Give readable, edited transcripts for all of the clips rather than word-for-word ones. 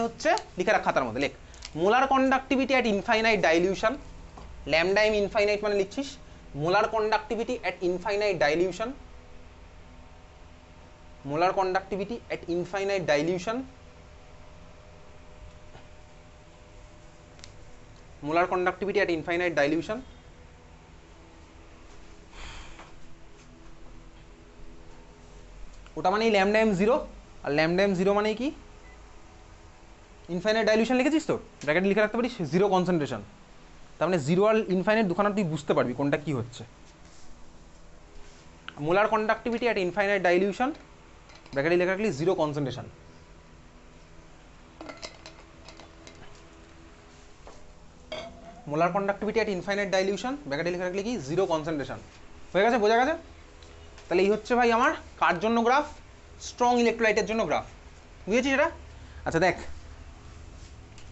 হচ্ছে লিখে রাখ খাতার মধ্যে, লেখ molar conductivity at infinite dilution, lambda M infinite মানে লিখছিস molar conductivity at infinite dilution, molar conductivity at infinite dilution, molar conductivity at infinite dilution. ওটা মানে ল্যামডা এম জিরো, আর ল্যামডা এম জিরো মানে কি ইনফাইনাইট ডাইলিউশন লিখেছিস তো, ব্র্যাকেটে লিখে রাখতে পারিস জিরো কনসেন্ট্রেশন। তার মানে জিরো আর ইনফাইনাইট দুখানা তুই বুঝতে পারবি কোনটা কি হচ্ছে। Molar conductivity at infinite dilution, ব্র্যাকেটে লিখে রাখলি zero concentration. Molar conductivity at infinite dilution, ব্র্যাকেটে লিখে রাখলি কি জিরো কনসেন্ট্রেশন। হয়ে গেছে, বোঝা গেছে? তাহলে এই হচ্ছে ভাই আমার কার জন্য গ্রাফ, স্ট্রং ইলেকট্রোলাইটের জন্য গ্রাফ, বুঝেছিস এটা? আচ্ছা দেখ,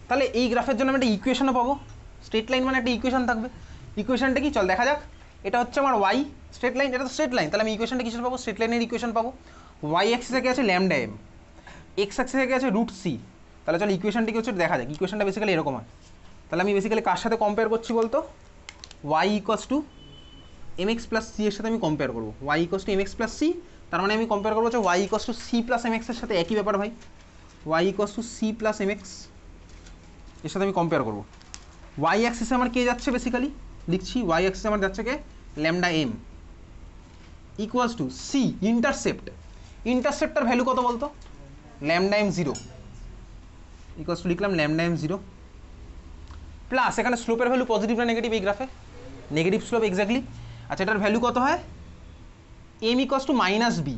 তাহলে এই গ্রাফের জন্য আমি একটা ইকুয়েশনও পাবো, স্ট্রেট লাইন মানে একটা ইকুয়েশন থাকবে। ইকুয়েশনটা কি চল দেখা যাক। এটা হচ্ছে আমার ওয়াই স্ট্রেট লাইন, এটা তো স্ট্রেট লাইন, তাহলে আমি ইকুয়েশনটা কিসের পাবো, স্ট্রেট লাইনের ইকুয়েশন পাবো। ওয়াই অ্যাক্সিস থেকে আছে ল্যামডা এম, এক্স অ্যাক্সিস থেকে আছে রুট সি। তাহলে চল ইকুয়েশনটা কি হচ্ছে দেখা যাক। ইকুয়েশনটা বেসিক্যালি এরকম হয়। তাহলে আমি বেসিক্যালি কার সাথে কম্পেয়ার করছি বলতো, Y equals to M X plus C এর সাথে আমি কম্পেয়ার করবো। Y equals to M X plus C, তার মানে আমি কম্পেয়ার করবো হচ্ছে Y equals to C plus M এক্সের সাথে, একই ব্যাপার ভাই। Y equals to C plus M X এর সাথে আমি কম্পেয়ার করবো। ওয়াই অ্যাক্সিসে আমার কে যাচ্ছে বেসিক্যালি লিখছি, ওয়াই অ্যাক্সিসে আমার যাচ্ছে কে lambda M equals to C intercept, ইন্টারসেপ্টার ভ্যালু কত বলতো, lambda M zero equals to লিখলাম ল্যামডা এম জিরো প্লাস এখানে স্লোপের ভ্যালু পজিটিভ না নেগেটিভ, এই গ্রাফে নেগেটিভ স্লোপ এক্স্যাক্টলি। আচ্ছা এটার ভ্যালু কত হয়, M equals to minus B,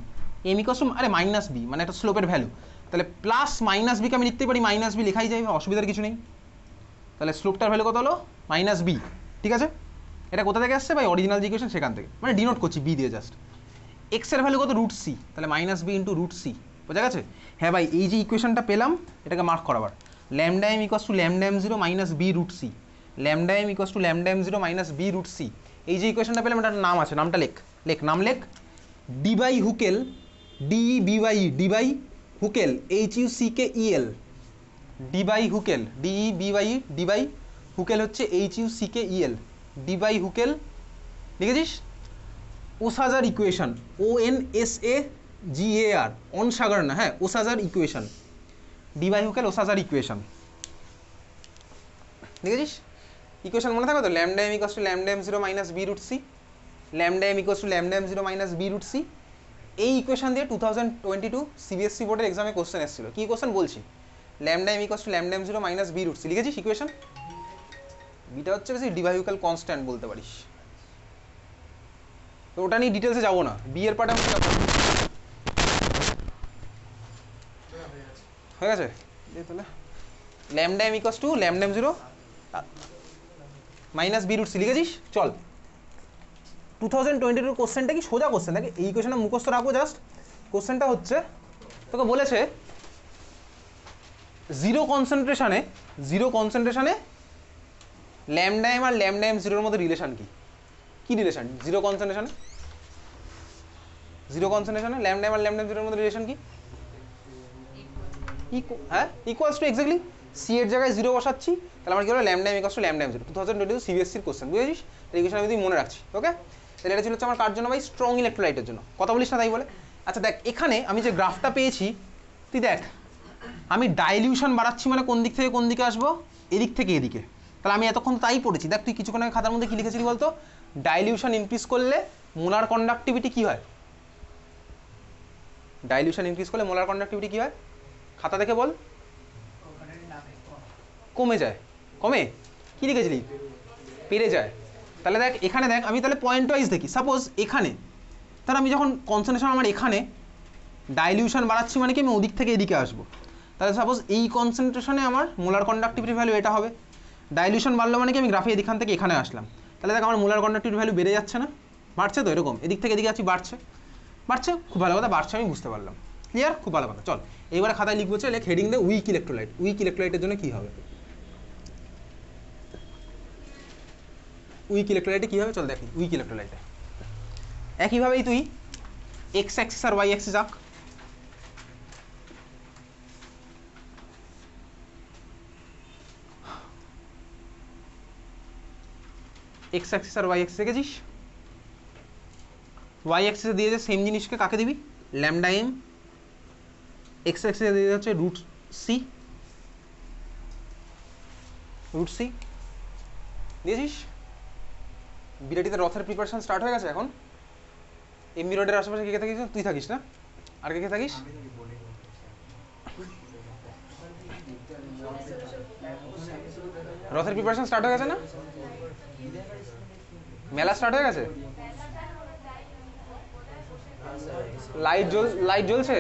M equals to আরে মাইনাস বি মানে একটা স্লোপের ভ্যালু, তাহলে প্লাস মাইনাস বিকে আমি লিখতে পারি মাইনাস বি, লেখাই যায়, অসুবিধার কিছু নেই। তাহলে স্লোপটার ভ্যালু কত হলো মাইনাস বি, ঠিক আছে? এটা কোথা থেকে আসছে ভাই, অরিজিনাল যে ইকুয়েশন সেখান থেকে, মানে ডিনোট করছি বি দিয়ে জাস্ট। এক্সের ভ্যালু কত রুট সি, তাহলে minus B into root C, বোঝা গেছে? হ্যাঁ ভাই, এই যে ইকুয়েশনটা পেলাম এটাকে মার্ক করাবার, lambda M equals to lambda M zero minus B root C, lambda M equals to lambda M zero minus B root C. এই যে ইকুয়েশনটা পেলাম এটার নাম আছে, নামটা লেখ, লেখ নাম লেখ, Debye Huckel, D E B Y Debye Huckel H U C K E L, Debye Huckel D E B Y Debye Huckel হচ্ছে H U C K E L, Debye Huckel লিখেছিস। Onsager equation, O N S A G A R, Onsager না, হ্যাঁ Onsager equation, Debye Huckel Onsager equation লিখেছিস। Equation মনে থাকবে তো, lambda M equals to lambda M zero minus B root C, lambda M equals to lambda M zero minus B root C. এই equation দিয়ে 2022 CBSE বোর্ডের এক্সামে question এসেছিল। কি কোশ্চেন বলছি, lambda M equals to lambda M zero minus B root C লিখেছিস equation. Beta হচ্ছে বেশি ডিভাইউকাল কনস্ট্যান্ট বলতে পারিস, তো ওটা নিয়ে ডিটেলসে যাবো না, বি এর পার্ট আমি হয়ে গেছে। তাহলে lambda M equals to lambda M zero minus B root C লিখেছিস। চল 2022 কোশ্চেনটা কি সোজা কোশ্চেন, দেখে এই কোশ্চেনটা মুখস্থ রাখবো জাস্ট। কোশ্চেনটা হচ্ছে তোকে বলেছে zero কনসেন্ট্রেশনে lambda M R lambda M জিরোর মধ্যে রিলেশন কি, কি relation zero কনসেন্ট্রেশনে lambda M R lambda M জিরোর মধ্যে রিলেশন কি, হ্যাঁ ইকুয়ালস টু এক্স্যাক্টলি সি এর জায়গায় জিরো বসাচ্ছি, তাহলে আমার কি হলো lambda M equals to lambda M zero. 2022 সিবিএসসির কোশ্চেন, বুঝেছিস? এই কোশ্চেন আমি মনে রাখছি, ওকে? তাহলে এটা ছিল হচ্ছে আমার কার জন্য ভাই, স্ট্রং ইলেকট্রোলাইটের জন্য। কথা বলিস না তাই বলে। আচ্ছা দেখ এখানে আমি যে গ্রাফটা পেয়েছি, তুই দেখ আমি ডাইলিউশন বাড়াচ্ছি মানে কোন দিক থেকে কোন দিকে আসবো, এদিক থেকে এদিকে। তাহলে আমি এতক্ষণ তাই পড়েছি। দেখ তুই কিছুক্ষণ আগে খাতার মধ্যে কি লিখেছিলি বলতো, ডাইলিউশন ইনক্রিজ করলে মোলার কন্ডাক্টিভিটি কি হয়, ডাইলিউশন ইনক্রিজ করলে মোলার কন্ডাক্টিভিটি কি হয়, খাতা দেখে বল, কমে যায়, কমে কি লিখেছিলি, বেড়ে যায়। তাহলে দেখ এখানে দেখ আমি তাহলে পয়েন্ট ওয়াইজ দেখি, সাপোজ এখানে তাহলে আমি যখন কনসেন্ট্রেশন আমার এখানে ডাইলিউশন বাড়াচ্ছি মানে কি আমি ওদিক থেকে এদিকে আসবো, তাহলে সাপোজ এই কনসেন্ট্রেশনে আমার মোলার কন্ডাক্টিভিটি ভ্যালু এটা হবে। ডাইলিউশন বাড়লো মানে কি আমি গ্রাফে এখান থেকে এখানে আসলাম, তাহলে দেখ আমার মোলার কন্ডাক্টিভিটি ভ্যালু বেড়ে যাচ্ছে না, বাড়ছে তো, এরকম এদিক থেকে এদিকে আছি বাড়ছে, বাড়ছে, খুব ভালো কথা, বাড়ছে আমি বুঝতে পারলাম, ক্লিয়ার, খুব ভালো কথা। চল এইবারে খাতায় লিখবো, চল হেডিং দে উইক ইলেকট্রোলাইট, উইক ইলেকট্রোলাইটের জন্য কি হবে, উইক ইলেকট্রোলাইটে কী হবে চল দেখি। উইক ইলেকট্রোলাইটে একইভাবেই তুই এক্স অ্যাক্সিস আর ওয়াই অ্যাক্সিস আঁক, এক্স অ্যাক্সিস আর ওয়াই অ্যাক্সিস দেখেছিস, ওয়াই অ্যাক্সিসে দিয়েছে সেম জিনিসকে কাকে দিবি, ল্যামডা এম, এক্স অ্যাক্সিসে দিয়ে হচ্ছে রুট সি, রুট সি দিয়েছিস। বিরাটিতে রথের প্রিপারেশন স্টার্ট হয়ে গেছে এখন। এমবি রোডের আশেপাশে কে কে থাকিস, তুই থাকিস না, আর কে কে থাকিস? রথের প্রিপারেশন স্টার্ট হয়ে গেছে না, মেলা স্টার্ট হয়ে গেছে, লাইট জ্বলছে।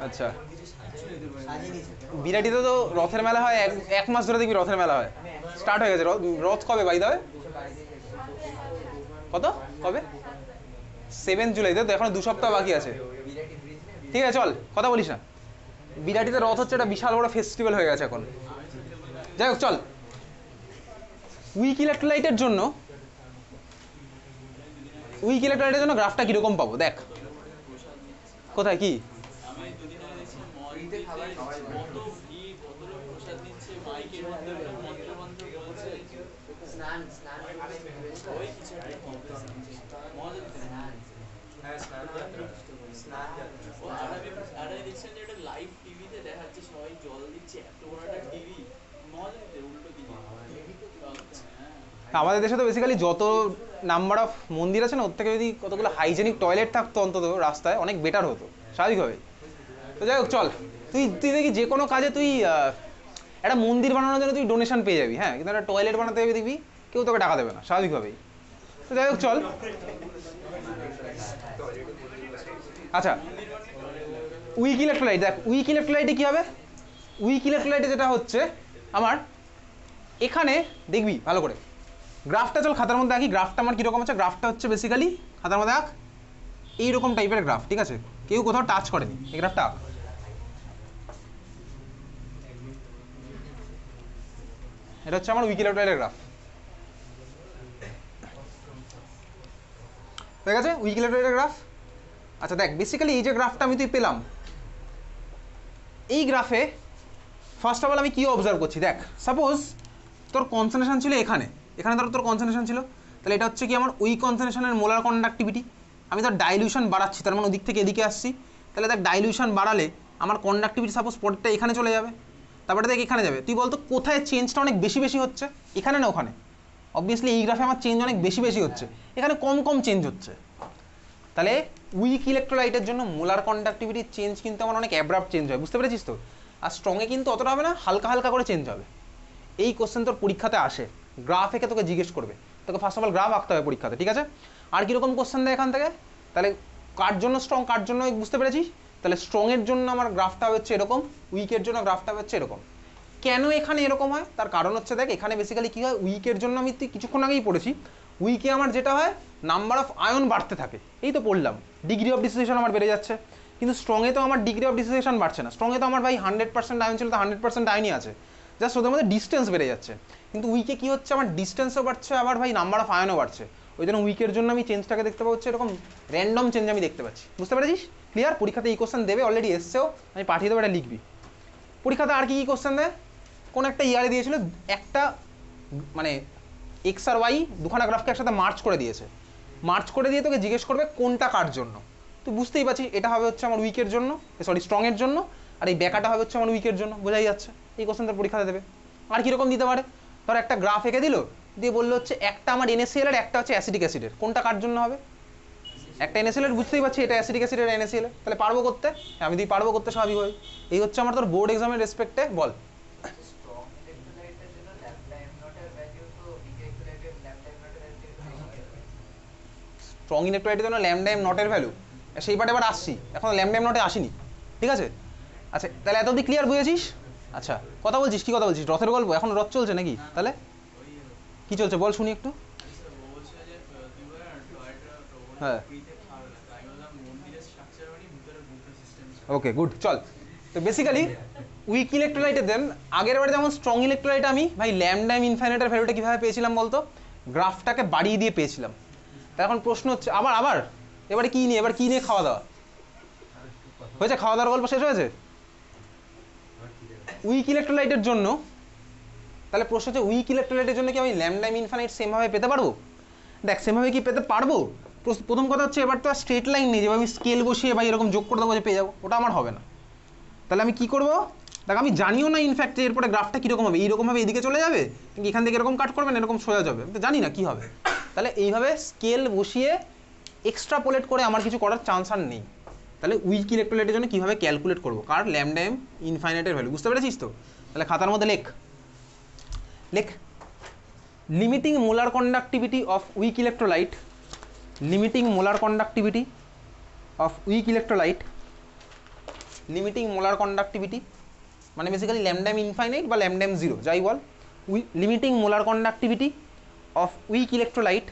আচ্ছা, বিরাটিতে তো রথের মেলা হয়, এক মাস ধরে দেখবি রথের মেলা হয়, স্টার্ট হয়ে গেছে। রথ কবে বাই দেবে, কত কবে? 7 জুলাই, তো এখন 2 সপ্তাহ বাকি আছে। ঠিক আছে চল, কথা বলিস না। বিরাটিতে রথ হচ্ছে একটা বিশাল বড় ফেস্টিভ্যাল হয়ে গেছে এখন। যাই হোক চল, উইক ইলেকট্রোলাইটের জন্য গ্রাফটা কিরকম পাবো দেখ, কোথায় কি আমাদের দেশে তো বেসিক্যালি যত নাম্বার অফ মন্দির আছে না, ওর থেকে যদি কতগুলো হাইজেনিক টয়লেট থাকতো অন্তত রাস্তায়, অনেক বেটার হতো স্বাভাবিকভাবে। তো যাই হোক চল, তুই দেখি যে কোনো কাজে তুই একটা মন্দির বানানোর জন্য তুই ডোনেশন পেয়ে যাবি, হ্যাঁ, কিন্তু একটা টয়লেট বানাতে যাবি দেখবি কেউ তোকে টাকা দেবে না স্বাভাবিকভাবেই। তো যাই হোক চল, আচ্ছা উইক ইলেকট্রোলাইট দেখ, উইক ইলেকট্রোলাইটে কী হবে, উইক ইলেকট্রোলাইটে যেটা হচ্ছে আমার এখানে দেখবি ভালো করে গ্রাফটা, চল খাতার মধ্যে আঁকি। গ্রাফটা আমার কীরকম আছে, গ্রাফটা হচ্ছে বেসিক্যালি খাতার মধ্যে আঁক এইরকম টাইপের গ্রাফ, ঠিক আছে, কেউ কোথাও টাচ করেনি, এই গ্রাফটা আঁক। এটা হচ্ছে আমার উইক ইলেকট্রোলাইটের গ্রাফ, হয়ে গেছে উইক ইলেকট্রোলাইটের গ্রাফ। আচ্ছা দেখ বেসিক্যালি এই যে গ্রাফটা আমি তুই পেলাম, এই গ্রাফে ফার্স্ট অফ অল আমি কী অবজার্ভ করছি দেখ, সাপোজ তোর কনসেন্ট্রেশন ছিল এখানে, এখানে ধর তোর কনসেন্ট্রেশন ছিল, তাহলে এটা হচ্ছে কি আমার উইক কনসেন্ট্রেশনের মোলার কন্ডাক্টিভিটি। আমি ধর ডাইলিউশন বাড়াচ্ছি, তার মানে ওদিক থেকে এদিকে আসছি, তাহলে দেখ ডাইলিউশন বাড়ালে আমার কন্ডাক্টিভিটি সাপোজ পরেরটা এখানে চলে যাবে, তারপরে দেখ এখানে যাবে। তুই বলতো কোথায় চেঞ্জটা অনেক বেশি বেশি হচ্ছে, এখানে না ওখানে? অবভিয়াসলি এই গ্রাফে আমার চেঞ্জ অনেক বেশি বেশি হচ্ছে, এখানে কম কম চেঞ্জ হচ্ছে। তাহলে উইক ইলেকট্রোলাইটের জন্য মোলার কন্ডাক্টিভিটির চেঞ্জ কিন্তু আমার অনেক অ্যাব্রাপ্ট চেঞ্জ হয়, বুঝতে পেরেছিস তো? আর স্ট্রংয়ে কিন্তু অতটা হবে না, হালকা হালকা করে চেঞ্জ হবে। এই কোশ্চেন তোর পরীক্ষাতে আসে, গ্রাফ এঁকে তোকে জিজ্ঞেস করবে, তোকে ফার্স্ট অফ অল গ্রাফ আঁকতে হবে পরীক্ষাতে, ঠিক আছে? আর কীরকম কোশ্চেন দেয় এখান থেকে, তাহলে কার জন্য স্ট্রং কার জন্য উইক বুঝতে পেরেছিস? তাহলে স্ট্রংয়ের জন্য আমার গ্রাফটা হচ্ছে এরকম, উইকের জন্য গ্রাফটা হচ্ছে এরকম। কেন এখানে এরকম হয় তার কারণ হচ্ছে দেখ, এখানে বেসিক্যালি কী হয়, উইকের জন্য আমি তুই কিছুক্ষণ আগেই পড়েছি, উইকে আমার যেটা হয় নাম্বার অফ আয়ন বাড়তে থাকে, এই তো পড়লাম, ডিগ্রি অফ ডিসোসিয়েশন আমার বেড়ে যাচ্ছে। কিন্তু স্ট্রংয়ে তো আমার ডিগ্রি অফ ডিসোসিয়েশন বাড়ছে না, স্ট্রংয়ে তো আমার ভাই 100% আয়ন ছিল, তো 100% আয়নই আছে, জাস্ট ওদের মধ্যে ডিস্টেন্স বেড়ে যাচ্ছে। কিন্তু উইকে কী হচ্ছে, আমার ডিস্টেন্সও বাড়ছে, আবার ভাই নাম্বার অফ আয়নও বাড়ছে। ওই জন্য উইকের জন্য আমি চেঞ্জটাকে দেখতে পাচ্ছি এরকম র্যান্ডম চেঞ্জ আমি দেখতে পাচ্ছি, বুঝতে পেরেছিস? ক্লিয়ার? পরীক্ষাতে এই কোশ্চেন দেবে, অলরেডি এসছেও, আমি পাঠিয়ে দেবো, এটা লিখবি। পরীক্ষাতে আর কি কী কোশ্চেন দেয়, কোন একটা ইয়ারে দিয়েছিল একটা মানে এক্স আর ওয়াই দুখানা গ্রাফকে একসাথে মার্চ করে দিয়েছে, মার্চ করে দিয়ে তোকে জিজ্ঞেস করবে কোনটা কার জন্য। তুই বুঝতেই পারছিস এটা হবে হচ্ছে আমার উইকের জন্য, সরি স্ট্রংয়ের জন্য, আর এই ব্যাকাটা হবে হচ্ছে আমার উইকের জন্য, বোঝাই যাচ্ছে। এই কোশ্চেন তোর পরীক্ষাতে দেবে। আর কীরকম দিতে পারে, ধর একটা গ্রাফ এঁকে দিল, দিয়ে বললো হচ্ছে একটা আমার NaCl আর একটা হচ্ছে অ্যাসিডিক অ্যাসিডের, কোনটা কার জন্য হবে? একটা NaCl এর, বুঝতেই পারছি এটা অ্যাসিডিক অ্যাসিডের NaCl, তাহলে পারবো করতে, আমি তুই পারবো করতে স্বাভাবিকভাবে। এই হচ্ছে আমার তোর বোর্ড এক্সামের রেসপেক্টে। বল স্ট্রং ইলেকট্রোলাইটের জন্য ল্যামডা এম নটের ভ্যালু, সেই পার্টে এবার আসছি, এখন ল্যামডা এম নটে আসিনি, ঠিক আছে? আচ্ছা তাহলে এত অবধি ক্লিয়ার বুঝেছিস? আচ্ছা কথা বলছিস, কি কথা বলছিস? রথের গল্প, এখন রথ চলছে নাকি? তাহলে কি চলছে বল শুনি একটু। হ্যাঁ ওকে গুড, চল। তো বেসিক্যালি উইক ইলেকট্রোলাইটের দেন আগের বারে যেমন স্ট্রং ইলেকট্রোলাইট আমি ভাই ল্যামডা এম ইনফাইনাইটের ভ্যালুটা কীভাবে পেয়েছিলাম বলতো? গ্রাফটাকে বাড়িয়ে দিয়ে পেয়েছিলাম। এখন প্রশ্ন হচ্ছে আবার এবারে কী নিয়ে, এবার কী নিয়ে খাওয়া দাওয়া হয়েছে? খাওয়া দাওয়ার গল্প শেষ হয়েছে? উইক ইলেকট্রোলাইটের জন্য, তাহলে প্রশ্ন হচ্ছে উইক ইলেকট্রোলাইটের জন্য কি আমি ল্যামডা এম ইনফাইনাইট সেমভাবে পেতে পারবো? দেখ সেমভাবে কি পেতে পারবো? প্রথম কথা হচ্ছে এবার তো আর স্ট্রেট লাইন নেই যেভাবে আমি স্কেল বসিয়ে বা এরকম যোগ করে দেবো যে পেয়ে যাবো, ওটা আমার হবে না। তাহলে আমি কি করবো? দেখ আমি জানিও না ইনফ্যাক্ট যে এরপরে গ্রাফটা কীরকম হবে, এইরকমভাবে এদিকে চলে যাবে কিন্তু এখান থেকে এরকম কাট করবে না এরকম সোজা যাবে, আমি তো জানি না কী হবে। তাহলে এইভাবে স্কেল বসিয়ে এক্সট্রাপোলেট করে আমার কিছু করার চান্স আর নেই। তাহলে উইক ইলেকট্রোলাইটের জন্য কীভাবে ক্যালকুলেট করবো কার ল্যামডা এম ইনফাইনাইটের ভ্যালু, বুঝতে পেরেছিস তো? তাহলে খাতার মধ্যে লেখ limiting molar conductivity of weak electrolyte, limiting molar conductivity of weak electrolyte, limiting molar conductivity মানে বেসিক্যালি ল্যামডা এম ইনফাইনাইট বা ল্যামডা এম জিরো যাই বল, limiting molar conductivity of weak electrolyte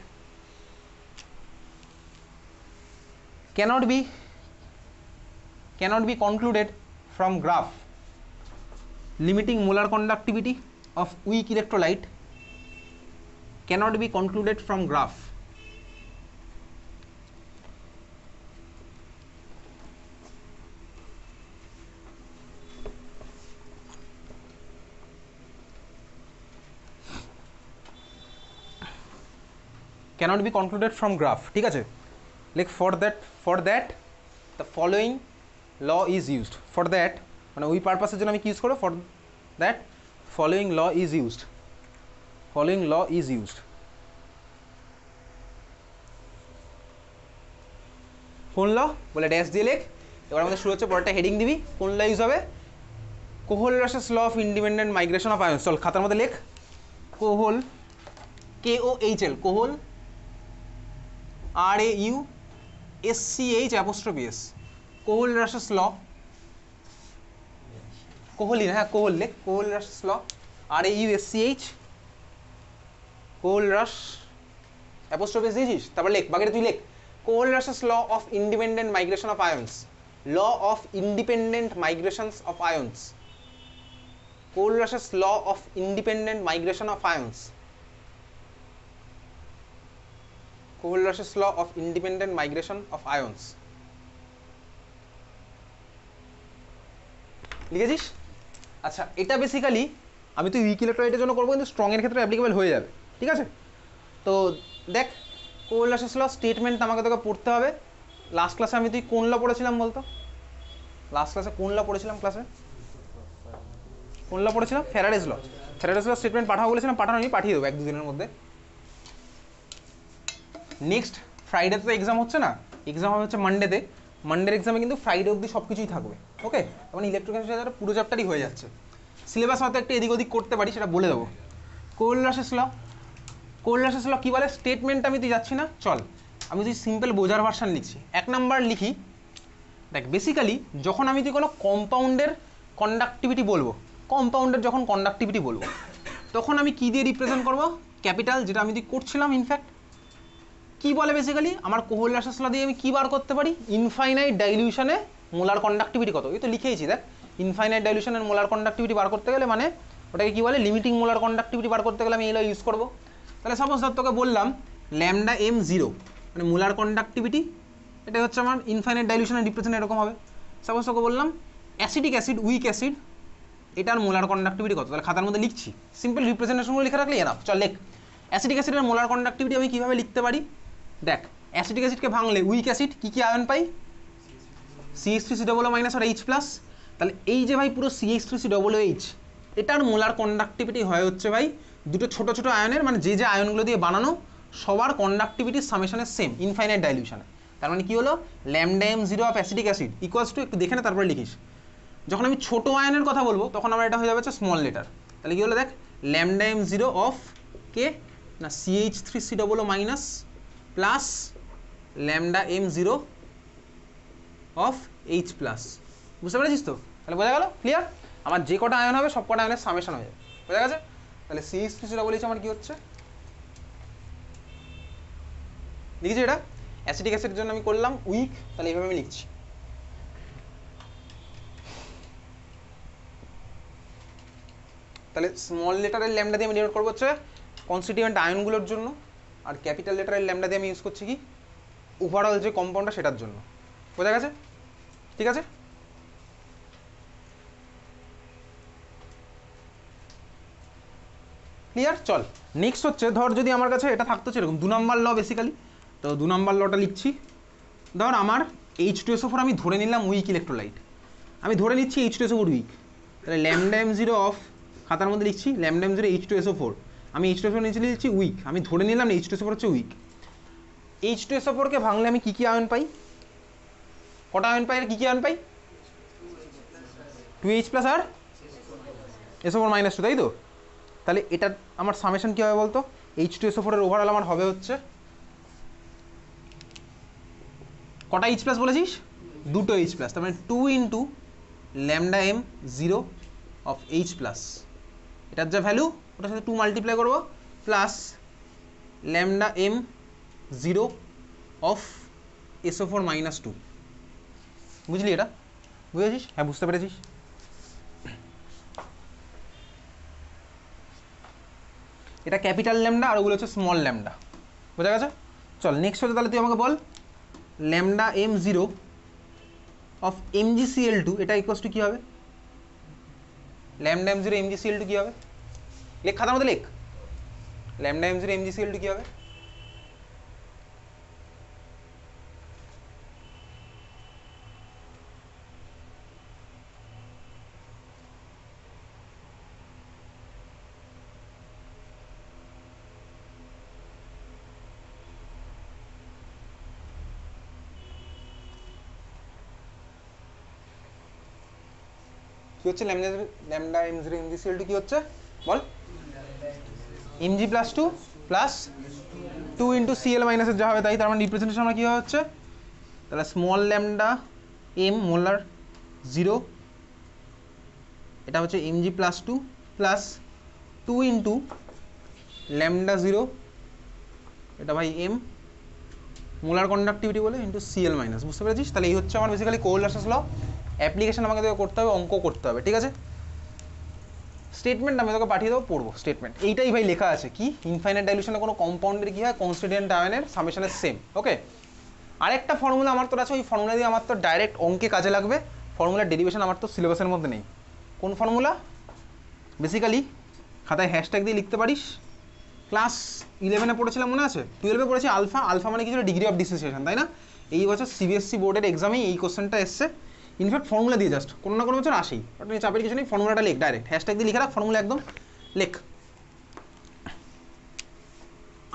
cannot be concluded from graph. Limiting molar conductivity of weak electrolyte cannot be concluded from graph. Cannot be concluded from graph, ঠিক আছে? Like for that the following law is used. For that মানে ওই পারপাসের জন্য আমি কি use করব? For that following law is used. Following law is used. কোন ল বলে ড্যাশ দিয়ে লেখ। এবার আমাদের শুরু হচ্ছে, পরেরটা হেডিং দিবি, কোন ল ইউজ হবে? Kohlrausch's law of independent migration of ions. চল খাতার মধ্যে লেখ Kohl, KOHL, Kohl, RAUSCH', Kohlrausch's law, Kohli না, হ্যাঁ কোহল লেখ, কোহল-রাশেস ল, RAUSCH, কোহল-রাশ অ্যাপোস্ট্রোফি দিয়েছিস, তারপর লেখ বাকিটা তুই লেখ। Kohlrausch's law of independent migration of ions, law of independent migrations of ions, Kohlrausch's law of independent migration of ions, Kohlrausch's law of independent migration of ions. লিখেছিস? আচ্ছা এটা বেসিক্যালি আমি তো উইক ইলেকট্রোলাইটের জন্য করবো কিন্তু স্ট্রং এর ক্ষেত্রে অ্যাপ্লিকেবল হয়ে যাবে, ঠিক আছে? তো দেখ কোহল-রাশেস ল স্টেটমেন্ট আমাকে তোকে পড়তে হবে। লাস্ট ক্লাসে আমি তুই কোন ল পড়েছিলাম বলতো? লাস্ট ক্লাসে কোন ল পড়েছিলাম? ক্লাসে কোন ল পড়েছিলাম? Faraday's law. Faraday's law statement পাঠাবো বলেছিলাম, পাঠানো আমি পাঠিয়ে দেবো 1-2 দিনের মধ্যে। নেক্সট ফ্রাইডে তো এক্সাম হচ্ছে না, এক্সাম হবে হচ্ছে মানডেতে। মানডের এক্সামে কিন্তু ফ্রাইডে অবধি সব কিছুই থাকবে, ওকে? মানে ইলেকট্রিক্যাল পুরো চ্যাপ্টারই হয়ে যাচ্ছে। সিলেবাস হয়তো একটু এদিক ওদিক করতে পারি, সেটা বলে দেবো। কোহল-রাশেস ল, কোহল-রাশেস ল কী বলে? স্টেটমেন্ট আমি তুই যাচ্ছি না, চল আমি তুই সিম্পল বোঝার ভার্সান লিখছি। 1 নাম্বার লিখি, দেখ বেসিক্যালি যখন আমি তুই কোনো কম্পাউন্ডের কন্ডাক্টিভিটি বলবো, কম্পাউন্ডের যখন কন্ডাক্টিভিটি বলবো তখন আমি কী দিয়ে রিপ্রেজেন্ট করবো? ক্যাপিটাল, যেটা আমি তুই করছিলাম ইনফ্যাক্ট। কি বলে বেসিক্যালি আমার কোহল-রাশেস ল দিয়ে আমি কী বার করতে পারি? ইনফাইনাইট ডাইলিউশনে মোলার কন্ডাক্টিভিটি কত, এই তো লিখেইছি দেখ। ইনফাইনাইট ডাইলিউশনের মোলার কন্ডাক্টিভিটি বার করতে গেলে মানে ওটাকে কী বলে? লিমিটিং মোলার কন্ডাক্টিভিটি বার করতে গেলে আমি এই ল ইউজ করবো। তাহলে সাপোজ ধর তোকে বললাম ল্যামডা এম জিরো মানে মোলার কন্ডাক্টিভিটি, এটা হচ্ছে আমার ইনফাইনাইট ডাইলিউশনের রিপ্রেজেন্ট এরকম হবে। সাপোজ তোকে বললাম অ্যাসিডিক অ্যাসিড, উইক অ্যাসিড, এটার মোলার কন্ডাক্টিভিটি কত? তাহলে খাতার মধ্যে লিখছি, সিম্পল রিপ্রেজেন্টেশনগুলো লিখে রাখলে এনাফ। চল লেখ অ্যাসিডিক অ্যাসিডের মোলার কন্ডাক্টিভিটি আমি কীভাবে লিখতে পারি? দেখ অ্যাসিডিক অ্যাসিডকে ভাঙলে উইক অ্যাসিড কী কী আয়ন পাই? CH3COO- আর H+। তাহলে এই যে ভাই পুরো CH3COOH এটার মোলার কন্ডাক্টিভিটি হয় হচ্ছে ভাই দুটো ছোট ছোট আয়নের, মানে যে যে আয়নগুলো দিয়ে বানানো সবার কন্ডাক্টিভিটির সামেশনের সেম ইনফাইনাইট ডাইলিউশনে। তার মানে কী হলো? Lambda M zero of acidic acid equals to, একটু দেখে না তারপরে লিখিস। যখন আমি ছোটো আয়নের কথা বলবো তখন আমার এটা হয়ে যাবে হচ্ছে স্মল লেটার। তাহলে কী হলো দেখ, ল্যামডা এম জিরো অফ কে না CH3COO- plus lambda M zero of H+। বুঝতে পেরেছিস তো? তাহলে বোঝা গেল? ক্লিয়ার? আমার যে কটা আয়ন হবে সব কটা আয়নের সামেশন হয়ে যাবে, বোঝা গেছে? তাহলে CH3COOH আমার কী হচ্ছে লিখেছি এটা অ্যাসিডিক অ্যাসিডের জন্য আমি করলাম উইক, তাহলে এইভাবে আমি লিখছি। তাহলে স্মল লেটারের ল্যামডা দিয়ে আমি ডিনোট করবো হচ্ছে কনস্টিটিউয়েন্ট আয়নগুলোর জন্য, আর ক্যাপিটাল লেটারের ল্যামডা দিয়ে আমি ইউজ করছি কি ওভারঅল যে কম্পাউন্ডটা সেটার জন্য। বোঝা গেছে? ঠিক আছে? ক্লিয়ার? চল নেক্সট হচ্ছে, ধর যদি আমার কাছে এটা থাকতো এরকম 2 নাম্বার ল বেসিক্যালি, তো 2 নাম্বার লটা লিখছি। ধর আমার H2SO4 আমি ধরে নিলাম উইক ইলেকট্রোলাইট, আমি ধরে নিচ্ছি H2SO4 উইক, তাহলে ল্যামডা M0 অফ, খাতার মধ্যে লিখছি ল্যামডা M0 H2SO4, আমি H2SO4 নিচে লিখছি উইক, আমি ধরে নিলাম H2SO4 হচ্ছে উইক। H2SO4 কে ভাঙলে আমি কী কী আয়ন পাই, কটা আয়ন পাই আর কী কী আয়ন পাই? 2H প্লাস আর SO4 মাইনাস 2, তাই তো? তাহলে এটা আমার সামেশন কী হবে বলতো? H2SO4 এর ওভারঅল আমার হবে হচ্ছে কটা H প্লাস বলেছিস? দুটো H প্লাস, তার মানে 2 into lambda M0 of H plus, এটার যা ভ্যালু ওটার সাথে 2 মাল্টিপ্লাই করবো, plus lambda M0 of SO4 minus 2। বুঝলি এটা? বুঝেছিস? হ্যাঁ বুঝতে পেরেছিস? এটা ক্যাপিটাল ল্যামডা আর ওগুলো হচ্ছে স্মল ল্যামডা, বোঝা গেছে? চল নেক্সট হচ্ছে, তাহলে তুই আমাকে বল ল্যামডা M0 অফ MgCl2 এটা ইকুয়ালস টু কী হবে? ল্যামডা M0 MgCl2 কী হবে? লেখ, খাতার মধ্যে লেখ, ল্যামডা M0 MgCl2 কী হবে? কি হচ্ছে ল্যামডা M0 MgCl2 কি হচ্ছে বল? Mg plus 2 plus 2 into Cl মাইনাসের যা হবে তাই, তার মানে রিপ্রেজেন্টেশন আমার কী হচ্ছে? তাহলে স্মল ল্যামডা M মোলার 0, এটা হচ্ছে Mg plus 2 plus 2 into lambda 0, এটা ভাই M মোলার কন্ডাক্টিভিটি বলে ইন্টু Cl মাইনাস। বুঝতে পেরেছিস? তাহলে এই হচ্ছে আমার বেসিক্যালি কোএলাসেন্স ল। অ্যাপ্লিকেশন আমাকে তোকে করতে হবে, অঙ্ক করতে হবে, ঠিক আছে? স্টেটমেন্ট আমি তোকে পাঠিয়ে দেবো, পড়বো স্টেটমেন্ট। এইটাই ভাই লেখা আছে কি, ইনফাইনাইট ডাইলিউশনে কোনো কম্পাউন্ডের কী হয়, কনস্টিটিউয়েন্ট আয়নের সামেশনের সেম। ওকে, আরেকটা ফর্মুলা আমার তোর আছে, ওই ফর্মুলা দিয়ে আমার তো ডাইরেক্ট অঙ্কে কাজে লাগবে। ফর্মুলার ডেরিভেশন আমার তো সিলেবাসের মধ্যে নেই। কোন ফর্মুলা? বেসিক্যালি খাতায় হ্যাশট্যাগ দিয়ে লিখতে পারিস, ক্লাস 11-এ পড়েছিলাম মনে আছে, 12-এ পড়েছি আলফা। আলফা মানে কি ছিল? ডিগ্রি অফ ডিসোসিয়েশন, তাই না? এই বছর সিবিএসসি বোর্ডের এক্সামেই এই কোশ্চেনটা এসছে। ইনফ্যাক্ট ফর্মুলা দিয়ে জাস্ট কোনো না কোনো বছর আসেই, ওটা নিয়ে চাপের কিছু নেই। ফর্মুলাটা লেখ, ডাইরেক্ট হ্যাশট্যাগ দিয়ে লিখে রাখ, ফর্মুলা একদম লেখ।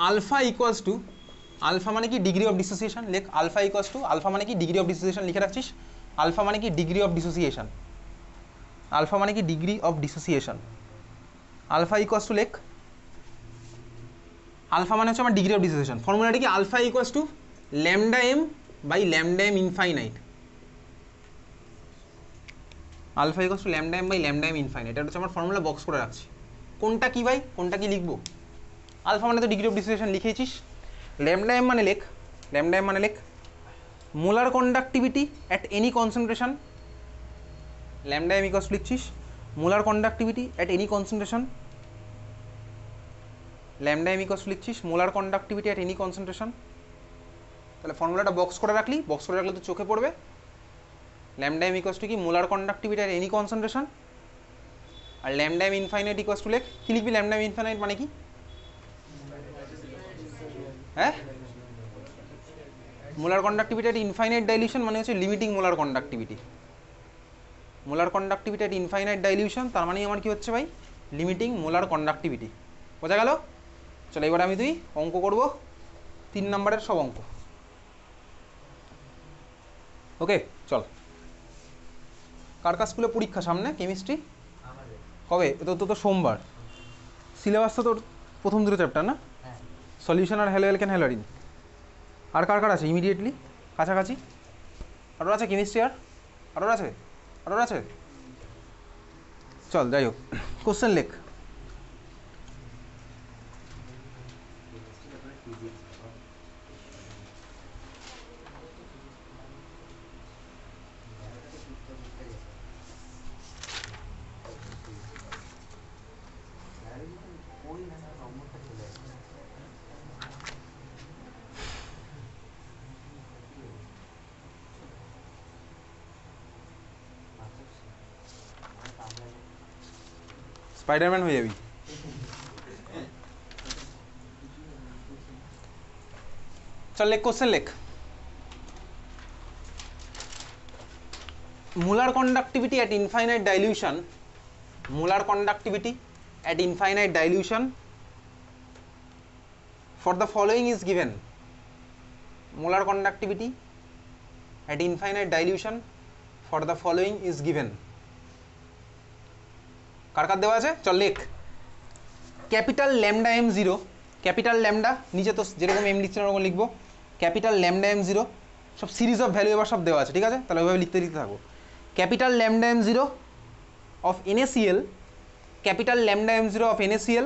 আলফা ইকুয়ালস টু, আলফা মানে কি? Degree of dissociation. লেখ আলফা ইকুয়ালস টু, আলফা মানে কি? ডিগ্রি অফ ডিসোসিয়েশন লিখে রাখছিস। আলফা মানে কি? Degree of dissociation. আলফা মানে কি? Degree of dissociation. Alpha equals to লেখ, আলফা মানে হচ্ছে আমার ডিগ্রি অফ ডিসোসিয়েশন। ফর্মুলাটা কি? Alpha equals to lambda M by lambda M infinite. Alpha equals to lambda M by lambda M infinite, এটা হচ্ছে আমার ফর্মুলা, বক্স করে রাখছি। কোনটা কি ভাই, কোনটা কি লিখবো? আলফা মানে তো ডিগ্রি অফ ডিসোসিয়েশন লিখেছিস। ল্যামডা এম মানে লেখ, ল্যামডা এম মানে লেখ molar conductivity at any concentration. Lambda M equals লিখছিস molar conductivity at any concentration. Lambda M equals লিখছিস molar conductivity at any concentration. তাহলে ফর্মুলাটা বক্স করে রাখলি, বক্স করে রাখলে তো চোখে পড়বে। ল্যামডা এম ইকুয়ালস টু কি? Molar conductivity at any concentration. আর lambda M infinite equals to লেখ, কি লিখবি? ল্যামডা এম ইনফাইনাইট মানে কি? হ্যাঁ, molar conductivity at infinite dilution মানে হচ্ছে limiting molar conductivity. Molar conductivity at infinite dilution তার মানে আমার কি হচ্ছে ভাই? Limiting molar conductivity. বোঝা গেল? চলো এবার আমি তুই অঙ্ক করব, 3 নম্বরের সব অঙ্ক। ওকে চল। কার কার স্কুলে পরীক্ষা সামনে? কেমিস্ট্রি কবে? তো সোমবার। সিলেবাস তো তোর প্রথম দুটো চ্যাপ্টার না? সলিউশন আর হ্যালো অ্যালকেন হ্যালোরিন। আর কার কার আছে ইমিডিয়েটলি কাছাকাছি? আরও আছে কেমিস্ট্রি? আরও আছে? আরও আছে? চল যাই হোক, কোশ্চেন লেখ। স্পাইডারম্যান হয়ে যাবি। চল লেখ, কোশ্চেন লেখ। molar conductivity at infinite dilution, molar conductivity at infinite dilution for the following is given. Molar conductivity at infinite dilution for the following is given. কার কার দেওয়া আছে চল লেখ। Capital lambda M zero, capital lambda নিচে তো যেরকম M লিখছে ওরকম লিখবো, ক্যাপিটাল ল্যামডা এম জিরো, সব সিরিজ অফ ভ্যালু এবার সব দেওয়া আছে, ঠিক আছে? তাহলে ওইভাবে লিখতে লিখতে থাকবো। Capital lambda M zero of NaCl, capital lambda M zero of NaCl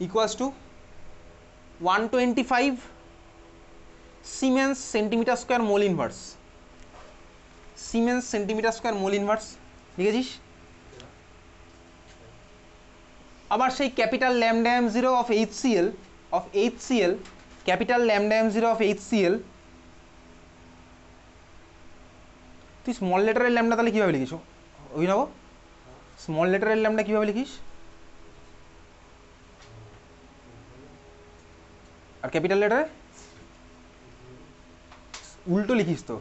equals to 125 Siemens centimetre square mole inverse, Siemens centimetre square mole inverse লিখেছিস। আবার সেই capital lambda M zero of HCl, capital lambda M zero of HCl, তুই small লেটারের lambda তাহলে কীভাবে লিখিস অভিনব? Small লেটারের lambda কীভাবে লিখিস? আর ক্যাপিটাল লেটারে উল্টো লিখিস তো।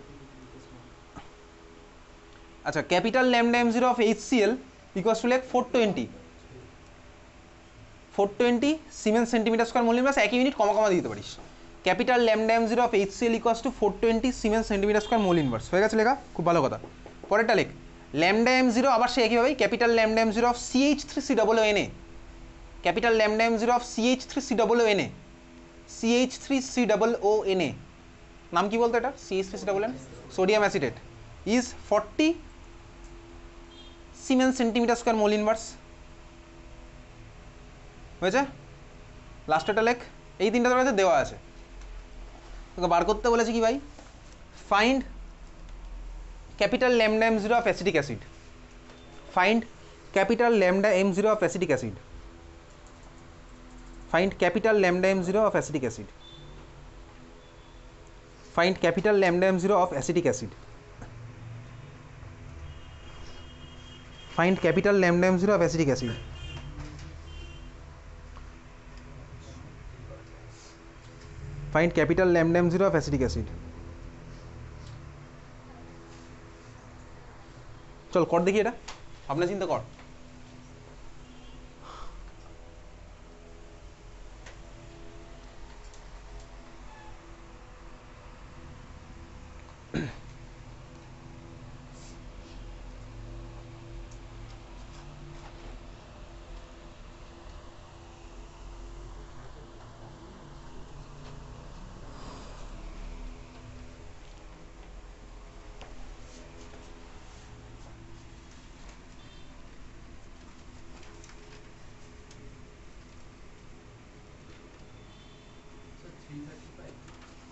আচ্ছা, capital lambda M zero of HCl equals to লেখ 420 siemens centimetre square mole inverse, একই মিনিট কমা কমা দিতে পারিস। Capital lambda M zero of HCl equals to 420 siemens centimetre square mole inverse. হয়ে গেছে লেখা, খুব ভালো কথা। পরেরটা লেখ, ল্যামডা এম জিরো আবার সে একইভাবেই capital lambda M zero of CH3COONA, capital lambda M zero of CH3COONA, CH3COONA নাম কি বলতো এটা? CH3COON sodium acetate is 40 Siemens centimetre square mole inverse. হয়েছে? লাস্টেরটা লেখ, এই তিনটা তোর কাছে দেওয়া আছে, তোকে বার করতে বলেছি কি ভাই? Find capital lambda M zero of acetic acid, find capital lambda M zero of acetic acid, find capital lambda M zero of acetic acid, find capital lambda M zero of acetic acid, find capital lambda M zero of acetic acid. Find capital lambda m0 of acetic acid. চল কর দেখি, এটা ভাবনা চিন্তা কর।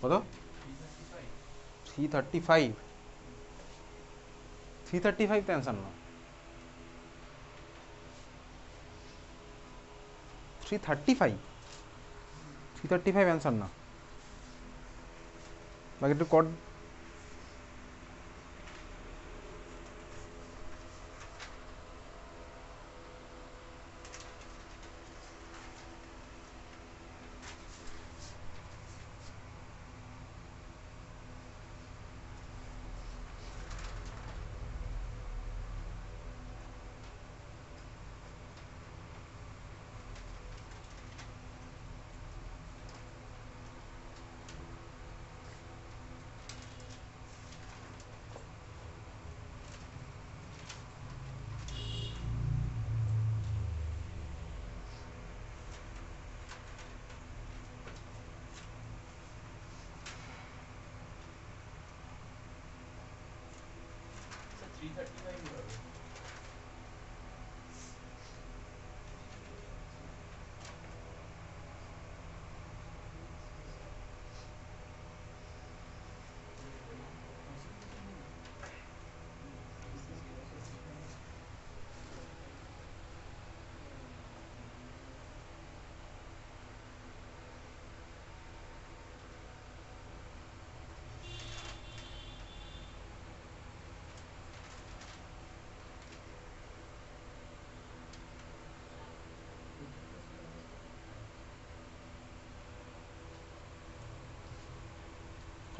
কত? 335, 335 তো answer না, 335 অ্যান্সার না, বাকি একটু কর।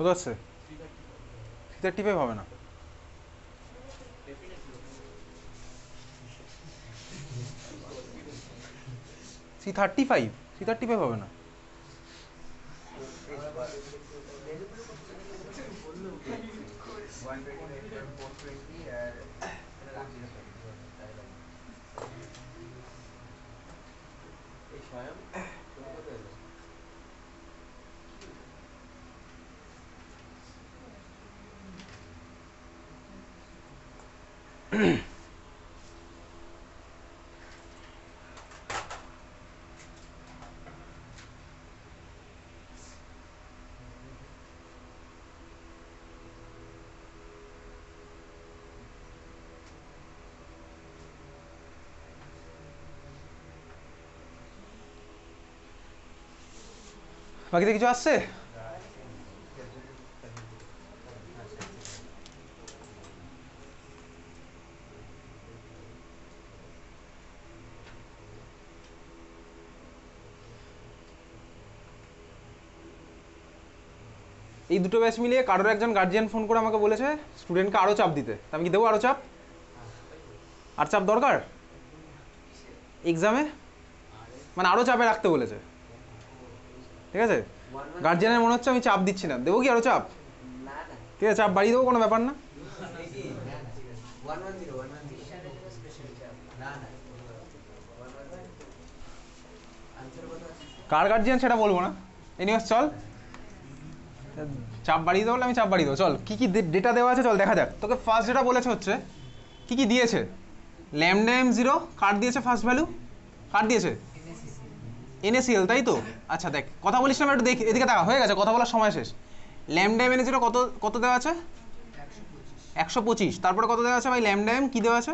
বুঝতে পারছে? 335 হবে না, থ্রি থার্টি ফাইভ হবে না। বাকিতে কিছু আসছে? এই দুটো ব্যাচ মিলিয়ে কারোর একজন গার্জিয়ান ফোন করে আমাকে বলেছে স্টুডেন্টকে আরও চাপ দিতে। আমি কি দেবো আরও চাপ? আর চাপ দরকার এক্সামে? মানে আরও চাপে রাখতে বলেছে, ঠিক আছে? গার্জিয়ানের মনে হচ্ছে আমি চাপ দিচ্ছি না, দেবো কি আরও চাপ? ঠিক আছে, চাপ বাড়িয়ে দেবো, কোনো ব্যাপার না। কার গার্জিয়ান সেটা বলবো না, এনিওয়েজ চল চাপ বাড়িয়ে দেবো, আমি চাপ বাড়িয়ে দেবো। চল কী কী ডেটা দেওয়া আছে চল দেখা যাক। তোকে ফার্স্ট যেটা বলেছে হচ্ছে কী কী দিয়েছে, ল্যামডা m0 কার দিয়েছে, ফার্স্ট ভ্যালু কার দিয়েছে, NaCl, তাই তো? আচ্ছা দেখ, কথা বলিস না, একটু দেখ এদিকে তাকা, হয়ে গেছে কথা বলার সময় শেষ। ল্যামডা m0 কত কত দেওয়া আছে? 125। তারপরে কত দেওয়া আছে ভাই? ল্যামডা m কী দেওয়া আছে?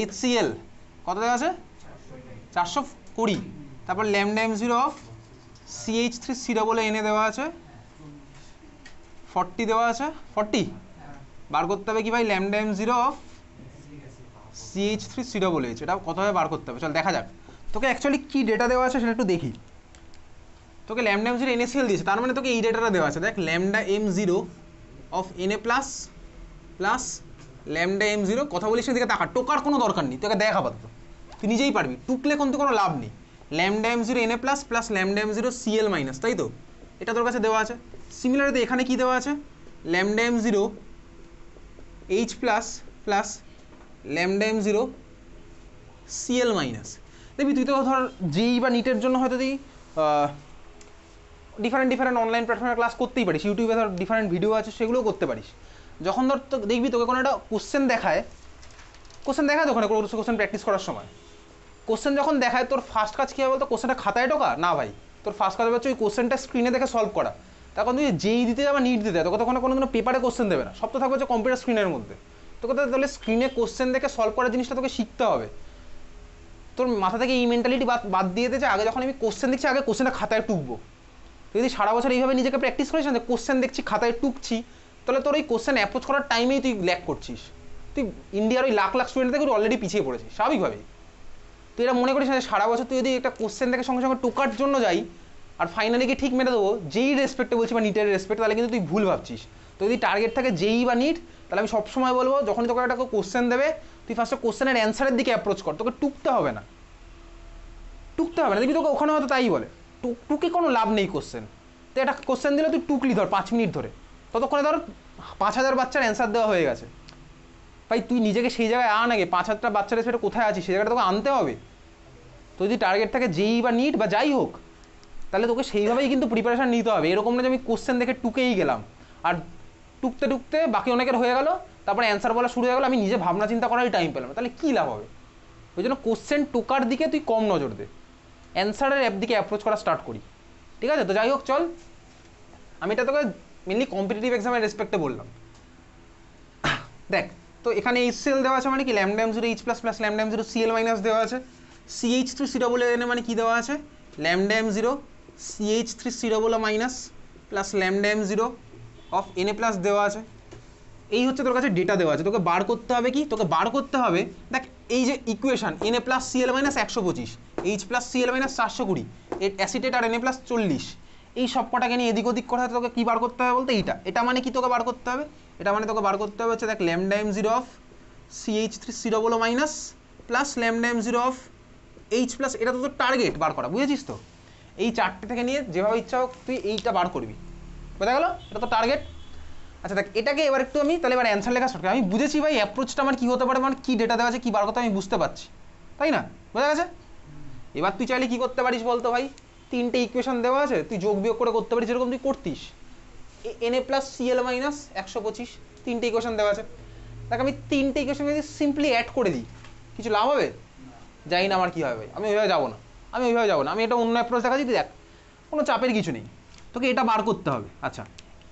HCl কত দেওয়া আছে? 420। তারপর ল্যামডা m0 অফ CH3COONA দেওয়া আছে 40 দেওয়া আছে। 40 বার করতে হবে কি ভাই? ল্যামডা m0 অফ CH3COOH, এটা কত হবে বার করতে হবে। চল দেখা যাক তোকে অ্যাকচুয়ালি কী ডেটা দেওয়া আছে সেটা একটু দেখি। তোকে ল্যামডা m0 NaCl দিয়েছে, তার মানে তোকে এই ডেটাটা দেওয়া আছে। দেখ lambda m0 of Na plus plus lambda m0, কথা বলিস না, দিকে টাকা টোকার কোনো দরকার নেই, তোকে দেখ আপাতত তুই নিজেই পারবি, টুকলে কিন্তু কোনো লাভ নেই। Lambda m0 Na plus plus lambda m0 Cl minus, তাই তো? এটা তোর কাছে দেওয়া আছে। সিমিলারলি এখানে কি দেওয়া আছে? Lambda m0 H plus plus lambda m0 Cl minus. দেখবি তুই তো ধর যেই বা নিটের জন্য হয়তো তুই ডিফারেন্ট অনলাইন প্ল্যাটফর্মে ক্লাস করতেই পারিস, ইউটিউবে ধর ডিফারেন্ট ভিডিও আছে সেগুলোও করতে পারিস। যখন ধর তো দেখবি তোকে কোনো একটা কোশ্চেন দেখায় তো ওখানে কোশ্চেন প্র্যাকটিস করার সময় কোশ্চেন যখন দেখায়, তোর ফার্স্ট কাজ কী হবে বলতো? কোশ্চেনটা খাতায় ঢোকা না ভাই, তোর ফার্স্ট কাজ হচ্ছে ওই কোশ্চেনটা স্ক্রিনে দেখে সলভ করা। তখন তুই যেই দিতে যাবে নিট দিতে, তোকে তখন কোনো পেপারে কোশ্চেন দেবে না, সব তো থাকবে হচ্ছে কম্পিউটার স্ক্রিনের মধ্যে। তোকে তাহলে স্ক্রিনে কোশ্চেন দেখে সলভ করার জিনিসটা তোকে শিখতে হবে। তোর মাথা থেকে এই মেন্টালিটি বাদ দিয়ে দিয়েছে, আগে যখন আমি কোশ্চেন দেখছি আগে কোশ্চেনটা খাতায় টুকবো। তুই যদি সারা বছর এইভাবে নিজেকে প্র্যাকটিস করিস না, কোশ্চেন দেখছি খাতায় টুকছি, তাহলে তোর ওই কোশ্চেন অ্যাপ্রোচ করার টাইমেই তুই ল্যাক করছিস। তুই ইন্ডিয়ার ওই লাখ স্টুডেন্ট থেকে তুই অলরেডি পিছিয়ে পড়েছিস স্বাভাবিকভাবেই। তুই এটা মনে করিস না সারা বছর তুই যদি একটা কোশ্চেন দেখে সঙ্গে সঙ্গে টোকার জন্য যাই আর ফাইনালি কি ঠিক মেরে দেবো যেই রেসপেক্টে বলছি বা নিটের রেসপেক্ট, তাহলে কিন্তু তুই ভুল ভাবছিস। তো যদি টার্গেট থাকে যেই বা নিট, তাহলে আমি সবসময় বলবো যখনই তোকে একটা কোশ্চেন দেবে তুই ফার্স্টে কোশ্চেনের অ্যান্সারের দিকে অ্যাপ্রোচ কর, তোকে টুকতে হবে না। দেখবি তোকে ওখানে হয়তো তাই বলে টুকে কোনো লাভ নেই কোশ্চেন। তো একটা কোশ্চেন দিলে তুই টুকলি ধর 5 মিনিট ধরে, ততক্ষণে ধর 5000 বাচ্চার অ্যান্সার দেওয়া হয়ে গেছে। ভাই তুই নিজেকে সেই জায়গায় আগে 5000টা বাচ্চারা সেটা কোথায় আছিস সেই জায়গাটা তোকে আনতে হবে। তো যদি টার্গেট থাকে যেই বা নিট বা যাই হোক, তাহলে তোকে সেইভাবেই কিন্তু প্রিপারেশান নিতে হবে। এরকম না যে আমি কোশ্চেন দেখে টুকেই গেলাম আর টুকতে টুকতে বাকি অনেকের হয়ে গেল, তারপরে অ্যান্সার বলা শুরু হয়ে গেল, আমি নিজে ভাবনা চিন্তা করারই টাইম পেলাম, তাহলে কী লাভ হবে? ওই জন্য কোশ্চেন টোকার দিকে তুই কম নজর দে, অ্যান্সারের দিকে অ্যাপ্রোচ করা স্টার্ট করি, ঠিক আছে? তো যাই হোক চল, আমি এটা তোকে মেনলি কম্পিটিটিভ এক্সামের রেসপেক্টে বললাম। দেখ তো এখানে HCl দেওয়া আছে মানে কি lambda m0 H plus plus lambda m0 Cl minus দেওয়া আছে। CH3COONA মানে কি দেওয়া আছে? Lambda m0 CH3COONA minus plus lambda m0 of Na plus দেওয়া আছে। এই হচ্ছে তোর কাছে ডেটা দেওয়া আছে, তোকে বার করতে হবে কি? তোকে বার করতে হবে দেখ এই যে equation Na plus Cl minus 125, H plus Cl minus 420, acetate আর Na প্লাস 40, এই সব কটাকে নিয়ে এদিক ওদিক করা তোকে কী বার করতে হবে বলতে এইটা, এটা মানে কি তোকে বার করতে হবে, এটা মানে তোকে বার করতে হবে হচ্ছে দেখ lambda M zero of CH3 double minus plus lambda M zero of H plus, এটা তো তোর টার্গেট বার করা, বুঝেছিস তো? এই চারটে থেকে নিয়ে যেভাবে ইচ্ছা হোক তুই এইটা বার করবি, বোঝা গেল? এটা তো টার্গেট। আচ্ছা দেখ এটাকে এবার একটু আমি তাহলে এবার অ্যান্সার লেখা শর্ট, আমি বুঝেছি ভাই অ্যাপ্রোচটা আমার কী হতে পারে, মানে কী ডেটা দেওয়া আছে কী বার করতে আমি বুঝতে পারছি, তাই না? বোঝা গেছে? এবার তুই চাইলে কী করতে পারিস বলতো ভাই, তিনটে ইকুয়েশন দেওয়া আছে তুই যোগ বিয়োগ করে করতে পারিস, যেরকম তুই করতিস Na প্লাস CL মাইনাস 125, তিনটে ইকুয়েশন দেওয়া আছে। দেখ আমি তিনটে ইকুয়েশন যদি সিম্পলি অ্যাড করে দিই কিছু লাভ হবে? জানি না আমার কী হবে ভাই, আমি ওইভাবে যাবো না, আমি এটা অন্য অ্যাপ্রোচ দেখাচ্ছি, তুই দেখ কোনো চাপের কিছু নেই, তোকে এটা বার করতে হবে। আচ্ছা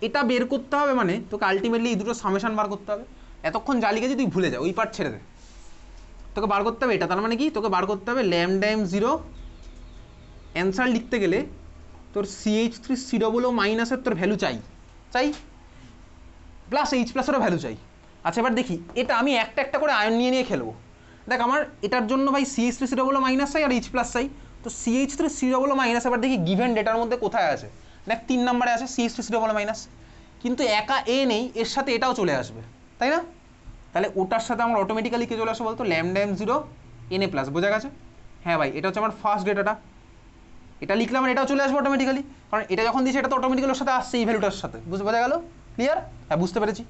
এটা বের করতে হবে মানে তোকে আলটিমেটলি এই দুটো সামেশন বার করতে হবে, এতক্ষণ জালিকে যদি তুই ভুলে যা ওই পার্ট ছেড়ে দে, তোকে বার করতে হবে এটা, তার মানে কি তোকে বার করতে হবে ল্যামডা এম জিরো, অ্যান্সার লিখতে গেলে তোর CH3 ডবল মাইনাসের তোর ভ্যালু চাই প্লাস এইচ প্লাসেরও ভ্যালু চাই। আচ্ছা এবার দেখি এটা আমি একটা একটা করে আয়ন নিয়ে নিয়ে খেলবো। দেখ আমার এটার জন্য ভাই CH3 ডবল মাইনাস চাই আর এইচ প্লাস চাই, তো CH3 ডবল মাইনাস এবার দেখি গিভেন ডেটার মধ্যে কোথায় আছে, দেখ 3 নম্বরে আছে CH3 ডবল মাইনাস, কিন্তু একা এ নেই, এর সাথে এটাও চলে আসবে, তাই না? তাহলে ওটার সাথে আমার অটোমেটিক্যালি কে চলে আসবে বলতো, lambda M zero Na plus, বোঝা গেছে? হ্যাঁ ভাই এটা হচ্ছে আমার ফার্স্ট ডেটাটা, এটা লিখলাম আর এটাও চলে আসবে অটোমেটিক্যালি, কারণ এটা যখন দিয়েছে এটা তো অটোমেটিক্যালি ওর সাথে আসছে এই ভ্যালুটার সাথে, বোঝা গেল? ক্লিয়ার? হ্যাঁ বুঝতে পেরেছি।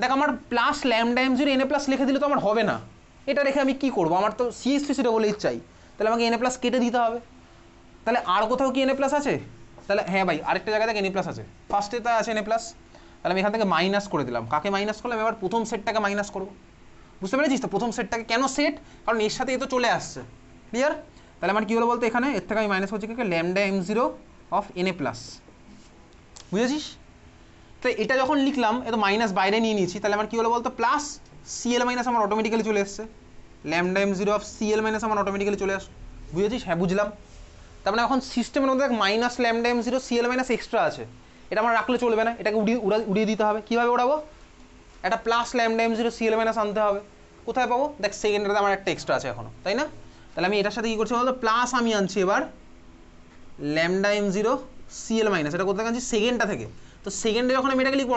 দেখ আমার plus lambda M zero Na plus লিখে দিলে তো আমার হবে না, এটা রেখে আমি কি করবো, আমার তো CH3 ডবল এইচ চাই, তাহলে আমাকে Na প্লাস কেটে দিতে হবে। তাহলে আর কোথাও কি Na প্লাস আছে? তাহলে হ্যাঁ ভাই আরেকটা জায়গায় দেখ Na প্লাস আছে, ফার্স্টে তা আছে Na প্লাস, তাহলে আমি এখান থেকে মাইনাস করে দিলাম, কাকে মাইনাস করলাম, এবার প্রথম সেটটাকে মাইনাস করবো, বুঝতে পেরেছিস তো? প্রথম সেটটাকে কেন সেট, কারণ এর সাথে এ তো চলে আসছে, ক্লিয়ার? তাহলে আমার কী হলো বলতো, এখানে এর থেকে আমি মাইনাস করছি কি lambda M zero of Na plus, বুঝেছিস? তো এটা যখন লিখলাম এ তো মাইনাস বাইরে নিয়ে নিয়েছি, তাহলে আমার কী হলো বলতো প্লাস CL মাইনাস আমার অটোমেটিক্যালি চলে এসছে, lambda M zero of CL minus আমার অটোমেটিক্যালি চলে আসছে, বুঝেছিস? হ্যাঁ বুঝলাম। তার মানে এখন সিস্টেমের মধ্যে minus lambda M zero CL minus extra আছে, এটা আমার রাখলে চলবে না, এটাকে উড়িয়ে দিতে হবে। কীভাবে ওড়াবো? একটা plus lambda M zero CL minus আনতে হবে, কোথায় পাবো? দেখ সেকেন্ডটাতে আমার একটা এক্সট্রা আছে এখনো, তাই না? তাহলে আমি এটার সাথে কী করছি বলতো, প্লাস আমি আনছি এবার lambda M zero CL minus, এটা কোথায় আনছি? সেকেন্ডটা থেকে, তো সেকেন্ডে যখন আমি এটাকে লিখবো